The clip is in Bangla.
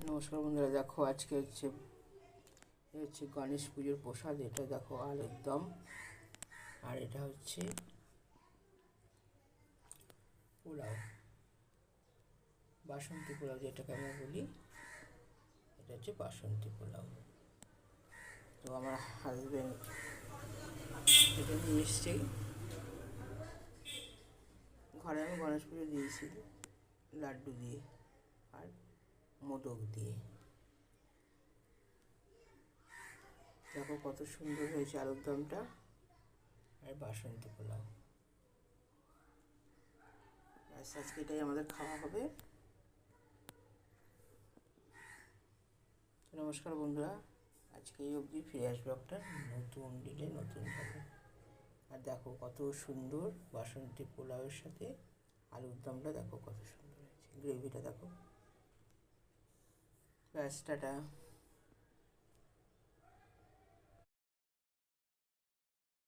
নমস্কার বন্ধুরা, দেখো আজকে হচ্ছে গণেশ পুজোর প্রসাদ। এটা দেখো আলুর দম, আর এটা হচ্ছে পোলাও, বাসন্তী পোলাও যেটাকে আমরা বলি, এটা হচ্ছে বাসন্তী পোলাও। তো আমার হাজব্যান্ড এটা নিয়ে এসছে। ঘরে আমি গণেশ পুজো দিয়েছি লাড্ডু দিয়ে আর মোদক দিয়ে। দেখো কত সুন্দর হয়েছে আলুর দমটা আর বাসন্তী পোলাও। আজকে এটাই আমাদের খাওয়া হবে। নমস্কার বন্ধুরা, আজকে এই অবধি, ফিরে আসবে একটা নতুন ডিলে নতুন ভাবে। আর দেখো কত সুন্দর বাসন্তী পোলাওয়ের সাথে আলুর দমটা, দেখো কত সুন্দর হয়েছে, গ্রেভিটা দেখো। ব্যাস, টাটা।